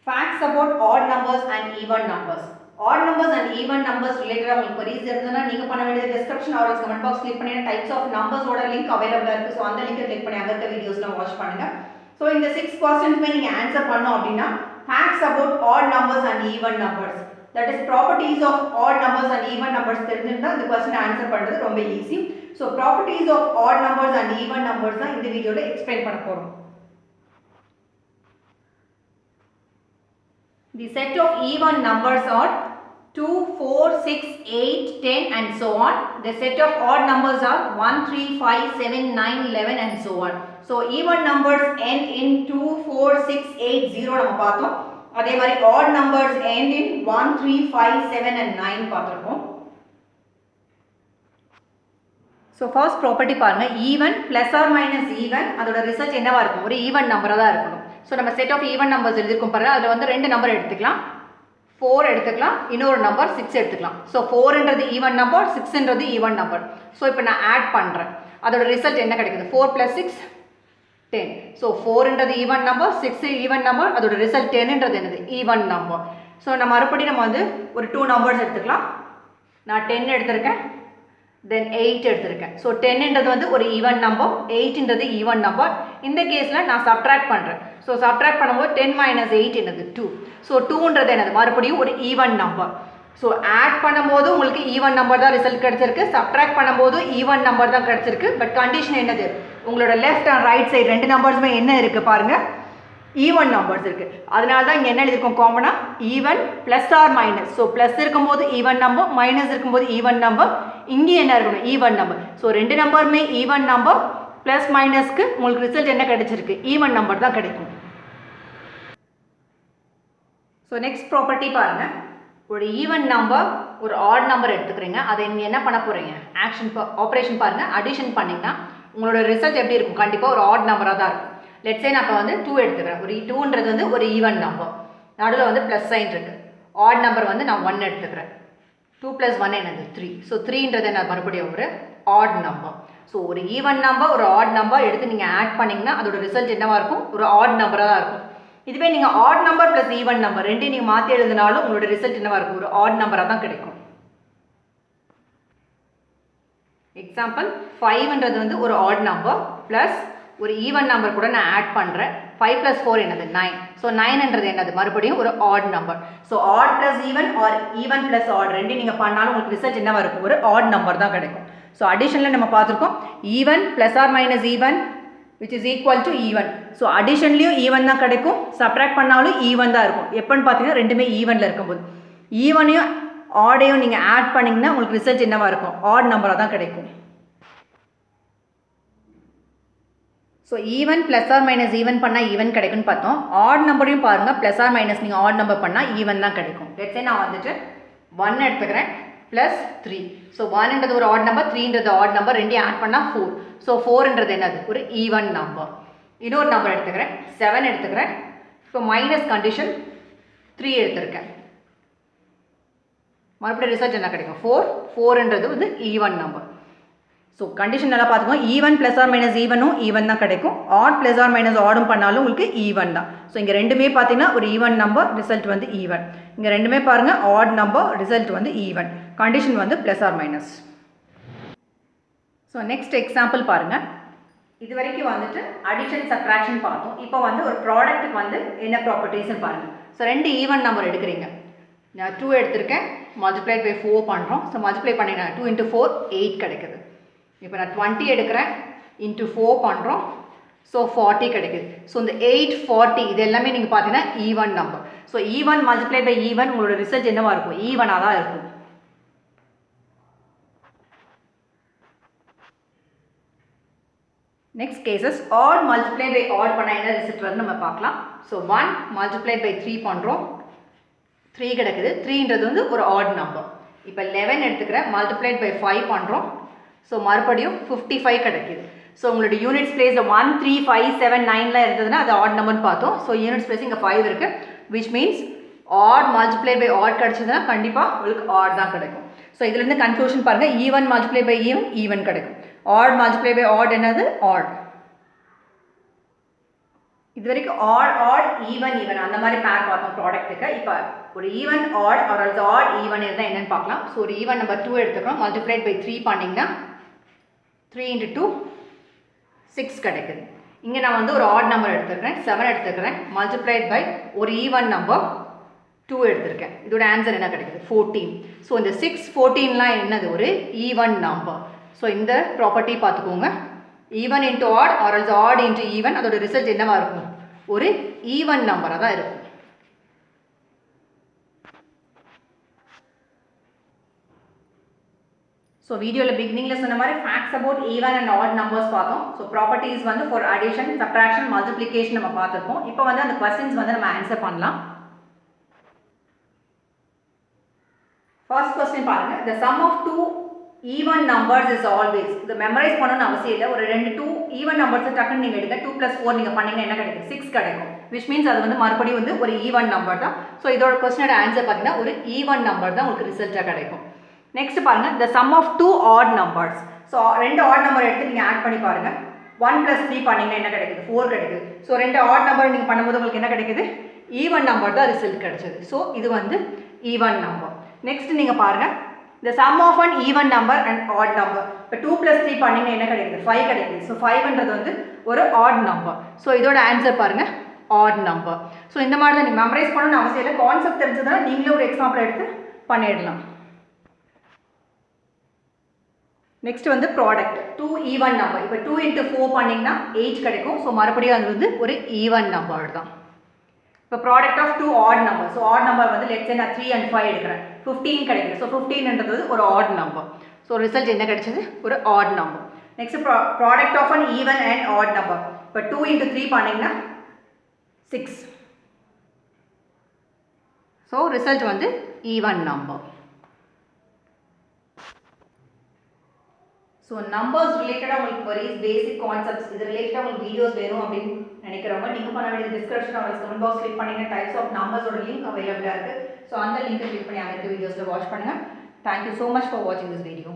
Facts about odd numbers and even numbers. Odd numbers and even numbers related உங்களுக்கு queries இருந்ததுனா நீங்க பண்ண வேண்டியது description or comment box click பண்ணி types of numbers ஓட link available இருக்கு. So அந்த லிங்கை click பண்ணி அங்க இருக்க வீடியோஸ்லாம் வாட்ச் பண்ணுங்க. So இந்த 6 questions நீங்க ஆன்சர் பண்ணனும் அப்படினா facts about odd numbers and even numbers. That is properties of odd numbers and even numbers தெரிஞ்சிருந்தா இந்த क्वेश्चन ஆன்சர் பண்றது ரொம்ப easy. So properties of odd numbers and even numbers தான் இந்த வீடியோல எக்ஸ்பிளைன் பண்ண போறோம். The set of even numbers are 2, 4, 6, 8, 10 and so on. The set of odd numbers are 1, 3, 5, 7, 9, 11 and so on. So even numbers end in 2, 4, 6, 8, 0 நம்ம பார்த்தோம். அதே மாதிரி odd numbers end in 1, 3, 5, 7 and 9 பார்த்திருக்கோம். So first property பாருங்க, even plus or minus even அதோட result என்னவா இருக்கும்? ஒரு even நம்பரா தான் இருக்கணும். So நம்ம set of even numbers எழுதிருக்கோம் பாருங்க, அதுல வந்து ரெண்டு நம்பர் எடுத்துக்கலாம். 4 எடுத்துக்கலாம், இன்னொரு நம்பர் 6 எடுத்துக்கலாம். So 4ன்றது even number, 6ன்றது even number. So இப்போ நான் ஆட் பண்றேன். அதோட ரிசல்ட் என்ன கிடைக்குது? 4 plus 6 10. So 4ன்றது even number, 6 even number, அதோட ரிசல்ட் 10ன்றது என்னது? Even number. So நம்ம மறுபடியும் நம்ம வந்து ஒரு 2 நம்பர்ஸ் எடுத்துக்கலாம். நான் 10 எடுத்திருக்கேன். Then 8 எடுத்திருக்கேன். So 10ன்றது வந்து ஒரு even number, 8ன்றது even number. இந்த கேஸ்ல நான் subtract பண்றேன். So subtract பண்ணும்போது 10 minus 8 என்னது? 2. So 2ன்றது என்னது? மறுபடியும் ஒரு even number. So add பண்ணும்போது உங்களுக்கு even number தான் ரிசல்ட் கிடைச்சிருக்கு. subtract பண்ணும்போது even number தான் கிடைச்சிருக்கு. பட் கண்டிஷன் என்னது? உங்களோட left and right side ரெண்டு நம்பர்ஸ்மே என்ன இருக்கு பாருங்க? even numbers இருக்கு. அதனால தான் இங்க என்ன எழுதிருக்கோம் காமனா? even plus or minus. So plus இருக்கும்போது even number, minus இருக்கும்போது even number. இங்க என்ன இருக்கணும்? even number. So ரெண்டு நம்பருமே even number plus minusக்கு உங்களுக்கு ரிசல்ட் என்ன கிடைச்சிருக்கு? even number தான் கிடைக்கும். So next property பாருங்க. ஒரு even number, ஒரு odd number எடுத்துக்கிறீங்க. அதை நீங்க என்ன பண்ண போறீங்க? ஆபரேஷன் பாருங்க. அடிஷன் பண்ணீங்கன்னா உங்களோட ரிசல்ட் எப்படி இருக்கும்? கண்டிப்பா ஒரு odd number-ஆ தான் இருக்கும். Let's say நான் இப்போ வந்து 2 எடுத்துக்கிறேன். ஒரு 2ன்றது வந்து ஒரு even number. நடுவில் வந்து plus sign இருக்கு. odd number வந்து நான் 1 எடுத்துக்கிறேன். 2 plus 1 என்னது? 3. So 3ன்றது என்ன? மறுபடியும் ஒரு odd number. So ஒரு even number, ஒரு odd number எடுத்து நீங்கள் ஆட் பண்ணிங்கன்னா அதோட ரிசல்ட் என்னவா இருக்கும்? ஒரு odd number-ஆ தான் இருக்கும். இதுவே நீங்கள் odd number plus even number ரெண்டையும் நீங்கள் மாற்றி எழுதினாலும் உங்களோட ரிசல்ட் என்னவா இருக்கும்? ஒரு odd number-ஆ தான் கிடைக்கும். எக்ஸாம்பிள் 5ன்றது வந்து ஒரு odd number plus ஒரு even number கூட நான் ஆட் பண்ணுறேன். 5 plus 4 என்னது? 9. ஸோ 9ன்றது என்னது? மறுபடியும் ஒரு odd number. So odd plus even or even plus odd ரெண்டு நீங்கள் பண்ணாலும் உங்களுக்கு ரிசல்ட் என்னவா இருக்கும்? ஒரு odd number தான் கிடைக்கும். ஸோ அடிஷனில் நம்ம பார்த்துருக்கோம் even plus or minus even which is equal to even. So அடிஷன்லேயும் even தான் கிடைக்கும், சப்ட்ராக்ட் பண்ணாலும் even தான் இருக்கும். எப்போன்னு பார்த்தீங்கன்னா ரெண்டுமே ஈவனில் இருக்கும்போது. ஈவனையும் ஆடையும் நீங்கள் ஆட் பண்ணிங்கன்னா உங்களுக்கு ரிசல்ட் என்னவா இருக்கும்? odd number தான் கிடைக்கும். So even plus or minus even பண்ணால் ஈவன் கிடைக்கும்னு பார்த்தோம். ஆட் நம்பரையும் பாருங்கள், ப்ளஸ் ஆர் மைனஸ் நீங்கள் ஆட் நம்பர் பண்ணால் ஈவன் தான் கிடைக்கும். லெட்ஸே நான் வந்துட்டு 1 எடுத்துக்கிறேன் ப்ளஸ் 3. ஸோ 1ன்றது ஒரு ஆட் நம்பர், 3ன்றது ஆட் நம்பர், ரெண்டையும் ஆட் பண்ணால் 4. ஸோ 4ன்றது என்னது? ஒரு ஈவன் நம்பர். இன்னொரு நம்பர் எடுத்துக்கிறேன், 7 எடுத்துக்கிறேன். ஸோ மைனஸ் கண்டிஷன் 3 எடுத்துருக்கேன். மறுபடியும் ரிசல்ட் என்ன கிடைக்கும்? 4. 4ன்றது வந்து ஈவன் நம்பர். ஸோ கண்டிஷன் நல்லா பார்த்துக்கோங்க. ஈவன் ப்ளஸ் ஆர் மைனஸ் ஈவனும் ஈவன் தான் கிடைக்கும். ஆட் ப்ளஸ் ஆர் மைனஸ் ஆடும் பண்ணாலும் உங்களுக்கு ஈவன் தான். ஸோ இங்கே ரெண்டுமே பார்த்தீங்கன்னா ஒரு ஈவன் நம்பர், ரிசல்ட் வந்து ஈவன். இங்கே ரெண்டுமே பாருங்கள் ஆட் நம்பர், ரிசல்ட் வந்து ஈவன். கண்டிஷன் வந்து plus or minus. So next example பாருங்கள். இது வரைக்கும் வந்துட்டு அடிஷன் சப்ட்ராக்ஷன் பார்த்தோம். இப்போ வந்து ஒரு ப்ராடக்ட்டுக்கு வந்து என்ன ப்ராப்பர்ட்டிஸ்ன்னு பாருங்கள். ஸோ ரெண்டு ஈவன் நம்பர் எடுக்கிறீங்க. நான் 2 எடுத்திருக்கேன், மல்டிப்ளைட் பை 4 பண்ணுறோம். ஸோ மல்டிப்ளை பண்ணிங்கன்னா 2 into 4 8 கிடைக்குது. இப்போ நான் 20 எடுக்கிறேன், இன்ட்டு 4 பண்ணுறோம். ஸோ 40 கிடைக்குது. ஸோ இந்த 8, 40 இது எல்லாமே நீங்கள் பார்த்தீங்கன்னா even number. So even multiply by even உங்களோட ரிசல்ட் என்னவா இருக்கும்? ஈவனாக தான் இருக்கும். Next cases odd multiply by odd பண்ண என்ன ரிசல்ட் வந்து நம்ம பார்க்கலாம். ஸோ 1 மல்டிப்ளை பை 3 பண்ணுறோம், 3 கிடைக்குது. 3ன்றது வந்து ஒரு ஆட் நம்பர். இப்போ 11 எடுத்துக்கிறேன், மல்டிப்ளைட் பை 5 பண்ணுறோம். ஸோ மறுபடியும் 55 கிடைக்குது. ஸோ உங்களோட யூனிட்ஸ் பிளேஸில் 1, 3, 5, 7, 9லாம் இருந்ததுன்னா அது ஆட் நம்பர்னு பார்த்தோம். ஸோ யூனிட்ஸ் பிளேஸ் இங்கே 5 இருக்குது. Which means odd multiply by odd கிடச்சதுன்னா கண்டிப்பாக உங்களுக்கு ஆட் தான் கிடைக்கும். ஸோ இதுலேருந்து கன்க்ளூஷன் பாருங்கள், even multiply by even even கிடைக்கும். ஆட் மல்டிப்ளை பை ஆட் என்னது? ஆட். இது வரைக்கும் ஆட் ஈவன் அந்த மாதிரி பேர் பார்த்தோம் ப்ராடக்ட்டுக்கு. இப்போ ஒரு even odd or also odd even இருந்தால் என்னென்னு பார்க்கலாம். ஸோ ஒரு ஈவன் நம்பர் 2 எடுத்துக்கிறோம், மல்டிப்ளைட் பை 3 பண்ணிங்கன்னா 3 × 2 6 கிடைக்குது. இங்கே நான் வந்து ஒரு ஆட் நம்பர் எடுத்துக்கிறேன், 7 எடுத்துக்கிறேன், மல்டிப்ளைட் பை ஒரு ஈவன் நம்பர் 2 எடுத்திருக்கேன். இதோட ஆன்சர் என்ன கிடைக்குது? 14. ஸோ இந்த 6, 14லாம் என்னது? ஒரு ஈவன் நம்பர். ஸோ இந்த ப்ராப்பர்ட்டி பார்த்துக்கோங்க. Even into odd or also odd into even, அதோட ரிசல்ட் என்னவா இருக்கும்? ஒரு ஈவன் நம்பராக தான் இருக்கும். ஸோ வீடியோவில் பிகினிங்கில் சொன்ன மாதிரி facts about even and odd numbers பார்த்தோம். ஸோ ப்ராப்பர்ட்டிஸ் வந்து ஃபார் அடிஷன், சப்ட்ராக்ஷன், மல்டிப்ளிகேஷன் நம்ம பார்த்துருக்கோம். இப்போ வந்து அந்த கொஸ்டின்ஸ் வந்து நம்ம ஆன்சர் பண்ணலாம். ஃபர்ஸ்ட் கொஸ்டின் பாருங்க. The sum of two even numbers is always. இது மெமரைஸ் பண்ணணும்னு அவசியம் இல்லை. ஒரு 2 ஈவன் நம்பர்ஸ் டக்குன்னு நீங்கள் எடுங்க. 2 + 4 நீங்கள் பண்ணீங்கன்னா என்ன கிடைக்கும்? 6 கிடைக்கும். which means அது வந்து மறுபடியும் வந்து ஒரு ஈவன் நம்பர் தான். ஸோ இதோட கொஸ்டினோட ஆன்சர் பார்த்தீங்கன்னா ஒரு ஈவன் நம்பர் தான் உங்களுக்கு ரிசல்ட்டாக கிடைக்கும். நெக்ஸ்ட் பாருங்க. The sum of two odd numbers. So 2 odd number எடுத்து நீங்கள் ஆட் பண்ணி பாருங்க. 1 + 3 பண்ணீங்கன்னா என்ன கிடைக்குது? 4 கிடைக்குது. ஸோ 2 ஆட் நம்பர் நீங்கள் பண்ணும்போது உங்களுக்கு என்ன கிடைக்குது? ஈவன் நம்பர் தான் ரிசல்ட் கிடைச்சது. ஸோ இது வந்து ஈவன் நம்பர். நெக்ஸ்ட் நீங்கள் பாருங்கள். The sum of an even number and odd number. இப்போ 2 + 3 பண்ணிங்கன்னா என்ன கிடைக்குது? 5 கிடைக்குது. ஸோ 5ன்றது வந்து ஒரு ஆட் நம்பர். ஸோ இதோட ஆன்சர் பாருங்கள், ஆட் நம்பர். ஸோ இந்த மாதிரி தான் நீங்கள் மெமரைஸ் பண்ணணும்னு அவசியம் இல்லை. கான்செப்ட் தெரிஞ்சதுன்னா நீங்களே ஒரு எக்ஸாம்பிள் எடுத்து பண்ணிடலாம். நெக்ஸ்ட் வந்து ப்ராடக்ட் 2 ஈவன் நம்பர். இப்போ 2 × 4 பண்ணிங்கன்னா 8 கிடைக்கும். ஸோ மறுபடியும் அது வந்து ஒரு ஈவன் நம்பர் தான். இப்போ product of 2 odd number. So odd number வந்து லெட்ஸ் சே நான் 3 and 5 எடுக்கிறேன், 15 கிடைக்குது. ஸோ 15ன்றது ஒரு ஆட் நம்பர். ஸோ ரிசல்ட் என்ன கிடைச்சது? ஒரு odd number. Next product of an even and odd number. இப்போ 2 × 3 பண்ணிங்கன்னா 6. ஸோ ரிசல்ட் வந்து ஈவன் நம்பர். ஸோ நம்பர்ஸ் ரிலேட்டடாக உங்களுக்கு queries, பேசிக் கான்செப்ட்ஸ் இது ரிலேட்டடாக உங்களுக்கு வீடியோஸ் வேணும் அப்படின்னு நினைக்கிறவங்க நீங்கள் பண்ண வேண்டிய description R comment box click பண்ணிங்கன்னா டைப்ஸ் ஆஃப் நம்பர்ஸோட லிங்க் அவைலபிளாக இருக்குது. ஸோ அந்த லிங்க்கை கிளிக் பண்ணி அனைத்து வீடியோஸில் வாட்ச் பண்ணுங்கள். தேங்க்யூ ஸோ மச் ஃபார் வாட்சிங் திஸ் வீடியோ.